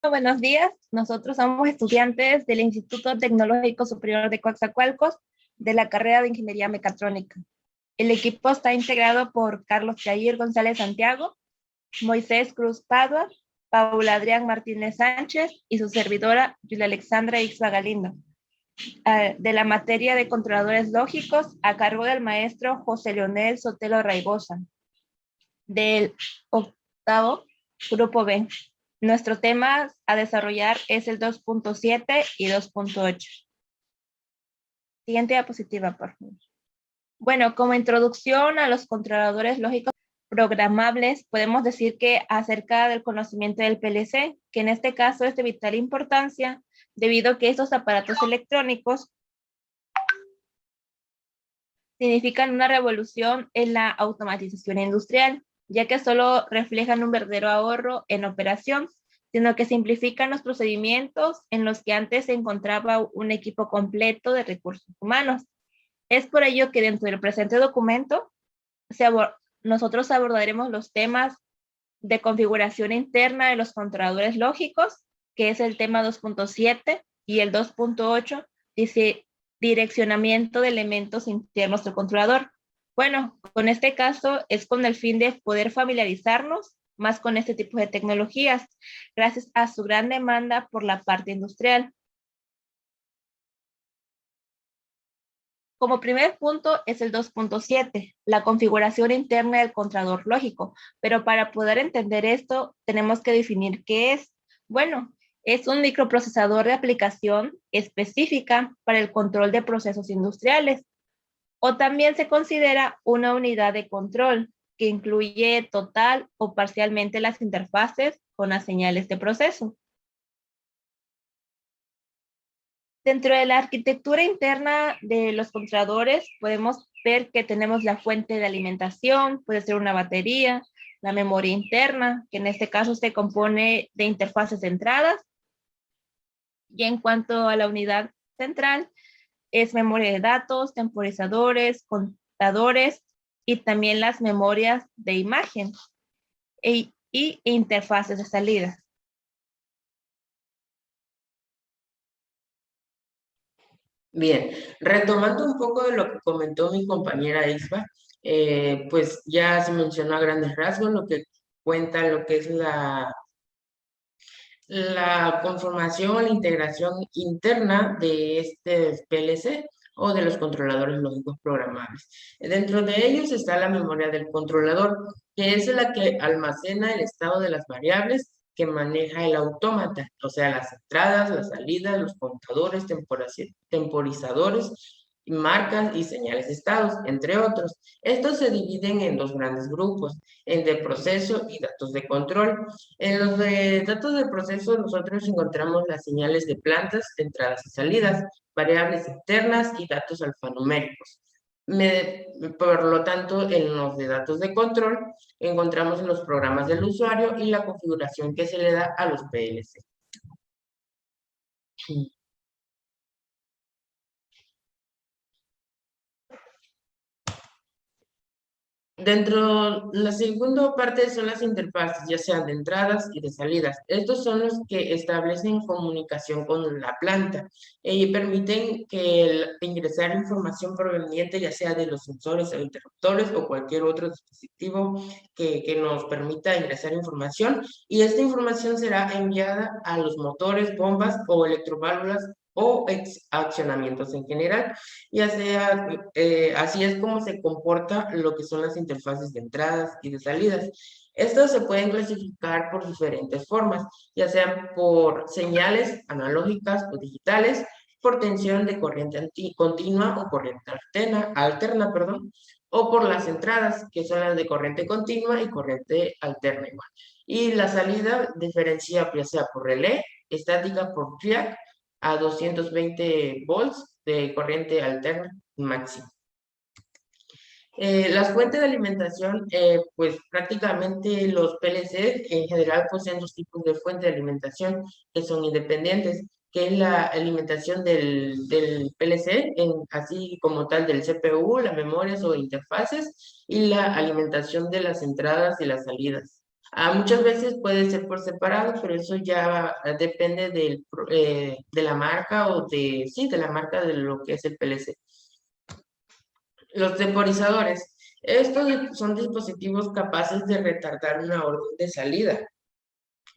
Buenos días, nosotros somos estudiantes del Instituto Tecnológico Superior de Coatzacoalcos de la carrera de Ingeniería Mecatrónica. El equipo está integrado por Carlos Jair González Santiago, Moisés Cruz Padua, Paula Adrián Martínez Sánchez y su servidora Julia Alexandra Ixba Galindo, de la materia de controladores lógicos a cargo del maestro José Leonel Sotelo Raigosa, del octavo grupo B. Nuestro tema a desarrollar es el 2.7 y 2.8. Siguiente diapositiva, por favor. Bueno, como introducción a los controladores lógicos programables, podemos decir que acerca del conocimiento del PLC, que en este caso es de vital importancia, debido a que estos aparatos electrónicos significan una revolución en la automatización industrial, ya que solo reflejan un verdadero ahorro en operación, sino que simplifican los procedimientos en los que antes se encontraba un equipo completo de recursos humanos. Es por ello que dentro del presente documento nosotros abordaremos los temas de configuración interna de los controladores lógicos, que es el tema 2.7, y el 2.8 dice direccionamiento de elementos internos del controlador. Bueno, con este caso es con el fin de poder familiarizarnos más con este tipo de tecnologías, gracias a su gran demanda por la parte industrial. Como primer punto es el 2.7, la configuración interna del controlador lógico, pero para poder entender esto tenemos que definir qué es. Bueno, es un microprocesador de aplicación específica para el control de procesos industriales, o también se considera una unidad de control que incluye total o parcialmente las interfaces con las señales de proceso. Dentro de la arquitectura interna de los controladores podemos ver que tenemos la fuente de alimentación, puede ser una batería, la memoria interna, que en este caso se compone de interfaces de entradas, y en cuanto a la unidad central, es memoria de datos, temporizadores, contadores y también las memorias de imagen y interfaces de salida. Bien, retomando un poco de lo que comentó mi compañera Isba, pues ya se mencionó a grandes rasgos lo que cuenta lo que es la conformación, la integración interna de este PLC o de los controladores lógicos programables. Dentro de ellos está la memoria del controlador, que es la que almacena el estado de las variables que maneja el autómata, o sea, las entradas, las salidas, los contadores, temporizadores, marcas y señales de estados, entre otros. Estos se dividen en dos grandes grupos, en de proceso y datos de control. En los de datos de proceso nosotros encontramos las señales de plantas, de entradas y salidas, variables internas y datos alfanuméricos. Por lo tanto, en los de datos de control encontramos los programas del usuario y la configuración que se le da a los PLC. Dentro, la segunda parte son las interfaces, ya sean de entradas y de salidas. Estos son los que establecen comunicación con la planta y permiten ingresar información proveniente, ya sea de los sensores o interruptores o cualquier otro dispositivo que nos permita ingresar información. Y esta información será enviada a los motores, bombas o electroválvulas o accionamientos en general, ya sea, así es como se comporta lo que son las interfaces de entradas y de salidas. Estos se pueden clasificar por diferentes formas, ya sean por señales analógicas o digitales, por tensión de corriente continua o corriente alterna, perdón, o por las entradas, que son las de corriente continua y corriente alterna igual. Y la salida diferencia ya sea por relé, estática por triac, a 220 volts de corriente alterna máxima. Las fuentes de alimentación, pues prácticamente los PLC en general poseen dos tipos de fuente de alimentación que son independientes, que es la alimentación del PLC, así como tal del CPU, las memorias o interfaces, y la alimentación de las entradas y las salidas. Muchas veces puede ser por separado, pero eso ya depende de la marca o sí, de la marca de lo que es el PLC. Los temporizadores. Estos son dispositivos capaces de retardar una orden de salida,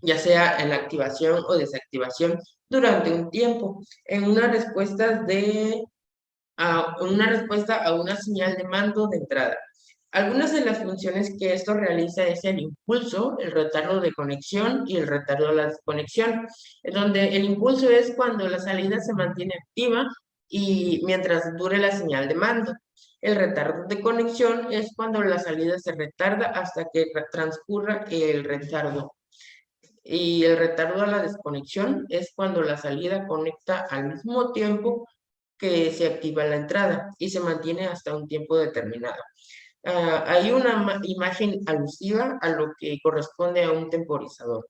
ya sea en la activación o desactivación durante un tiempo, en una respuesta a una señal de mando de entrada. Algunas de las funciones que esto realiza es el impulso, el retardo de conexión y el retardo de la desconexión, en donde el impulso es cuando la salida se mantiene activa y mientras dure la señal de mando. El retardo de conexión es cuando la salida se retarda hasta que transcurra el retardo. Y el retardo a la desconexión es cuando la salida conecta al mismo tiempo que se activa la entrada y se mantiene hasta un tiempo determinado. Hay una imagen alusiva a lo que corresponde a un temporizador.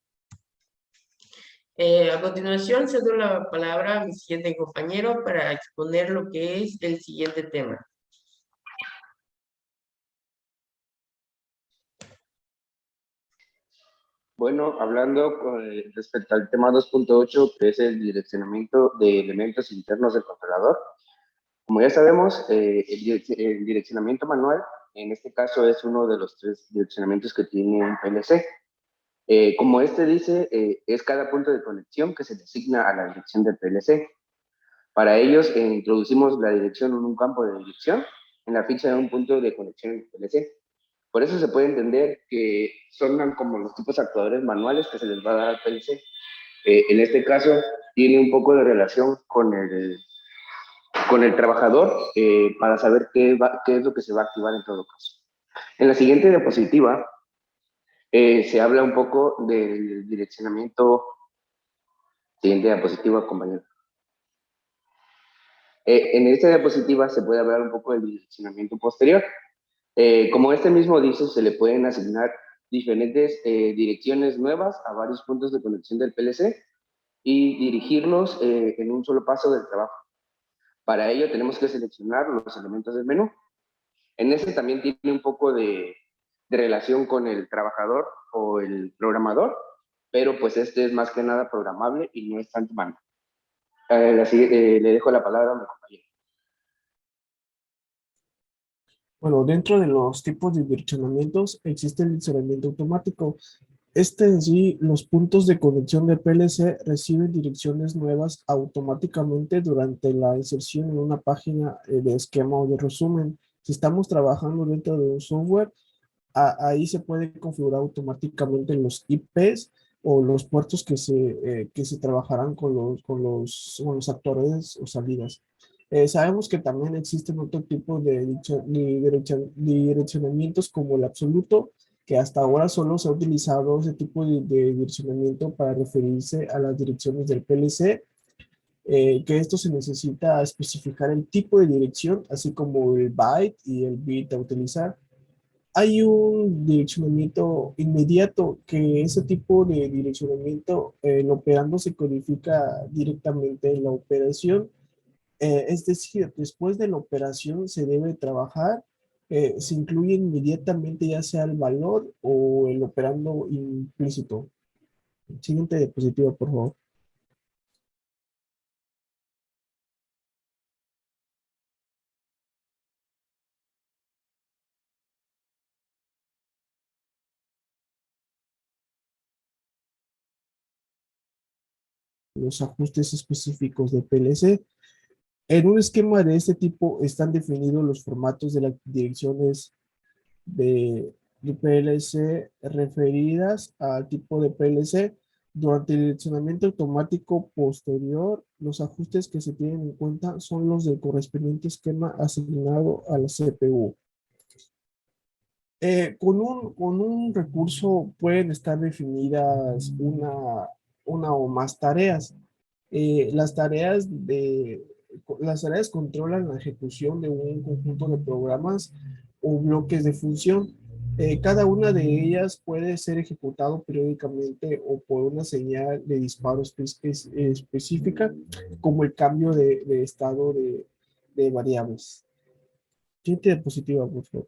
A continuación, cedo la palabra a mi siguiente compañero para exponer lo que es el siguiente tema. Bueno, hablando respecto al tema 2.8, que es el direccionamiento de elementos internos del controlador. Como ya sabemos, el direccionamiento manual, en este caso, es uno de los 3 direccionamientos que tiene un PLC. Como este dice, es cada punto de conexión que se designa a la dirección del PLC. Para ellos, introducimos la dirección en un campo de dirección en la ficha de un punto de conexión en el PLC. Por eso se puede entender que son como los tipos de actuadores manuales que se les va a dar al PLC. En este caso, tiene un poco de relación con el trabajador para saber qué es lo que se va a activar en todo caso. En la siguiente diapositiva se habla un poco del direccionamiento. Siguiente diapositiva, compañero. En esta diapositiva se puede hablar un poco del direccionamiento posterior. Como este mismo dice, se le pueden asignar diferentes direcciones nuevas a varios puntos de conexión del PLC y dirigirlos en un solo paso del trabajo. Para ello tenemos que seleccionar los elementos del menú. En ese también tiene un poco de relación con el trabajador o el programador, pero pues este es más que nada programable y no es tanto manual. Le dejo la palabra a mi compañero. Bueno, dentro de los tipos de direccionamientos existe el direccionamiento automático. Este en sí, los puntos de conexión de PLC reciben direcciones nuevas automáticamente durante la inserción en una página de esquema o de resumen. Si estamos trabajando dentro de un software, ahí se puede configurar automáticamente los IPs o los puertos que se trabajarán con los actores o salidas. Sabemos que también existen otro tipo direccionamientos como el absoluto, que hasta ahora solo se ha utilizado ese tipo de direccionamiento para referirse a las direcciones del PLC, que esto se necesita especificar el tipo de dirección, así como el byte y el bit a utilizar. Hay un direccionamiento inmediato, que ese tipo de direccionamiento, el operando se codifica directamente en la operación. Es decir, después de la operación se debe trabajar, se incluye inmediatamente ya sea el valor o el operando implícito. Siguiente diapositiva, por favor. Los ajustes específicos de PLC. En un esquema de este tipo están definidos los formatos de las direcciones de PLC referidas al tipo de PLC. Durante el direccionamiento automático posterior, los ajustes que se tienen en cuenta son los del correspondiente esquema asignado a la CPU. Con un recurso pueden estar definidas una o más tareas. Eh, las tareas de, las tareas controlan la ejecución de un conjunto de programas o bloques de función. Cada una de ellas puede ser ejecutado periódicamente o por una señal de disparo específica, como el cambio de estado de variables. Siguiente diapositiva, por favor.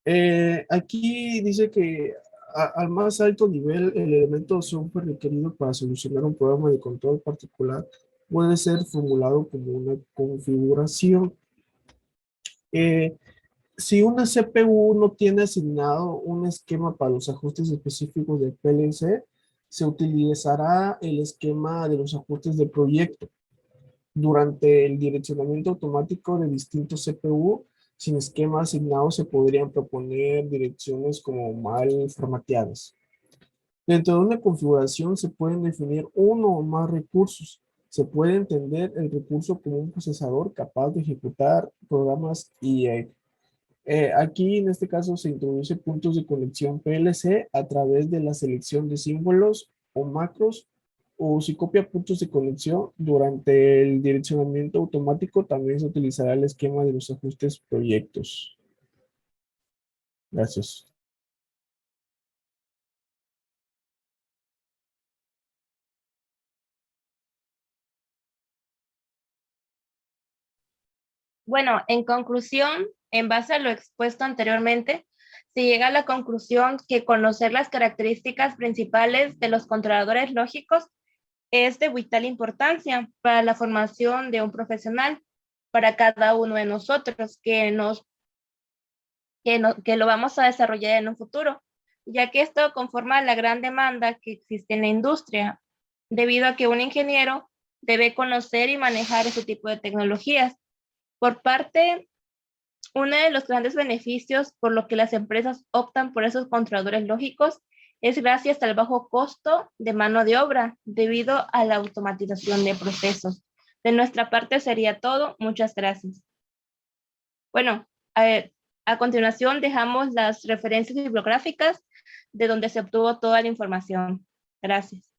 Aquí dice que al más alto nivel, el elemento de software requerido para solucionar un programa de control particular puede ser formulado como una configuración. Eh, si una CPU no tiene asignado un esquema para los ajustes específicos del PLC, se utilizará el esquema de los ajustes de proyecto. Durante el direccionamiento automático de distintos CPU, sin esquema asignado se podrían proponer direcciones como mal formateadas. Dentro de una configuración se pueden definir uno o más recursos. Se puede entender el recurso como un procesador capaz de ejecutar programas IE. Aquí en este caso se introduce puntos de conexión PLC a través de la selección de símbolos o macros, o si copia puntos de conexión durante el direccionamiento automático, también se utilizará el esquema de los ajustes proyectos. Gracias. Bueno, en conclusión, en base a lo expuesto anteriormente, se llega a la conclusión que conocer las características principales de los controladores lógicos es de vital importancia para la formación de un profesional, para cada uno de nosotros que lo vamos a desarrollar en un futuro, ya que esto conforma la gran demanda que existe en la industria, debido a que un ingeniero debe conocer y manejar ese tipo de tecnologías. Por parte, uno de los grandes beneficios por lo que las empresas optan por esos controladores lógicos es gracias al bajo costo de mano de obra debido a la automatización de procesos. De nuestra parte sería todo. Muchas gracias. Bueno, a continuación dejamos las referencias bibliográficas de donde se obtuvo toda la información. Gracias.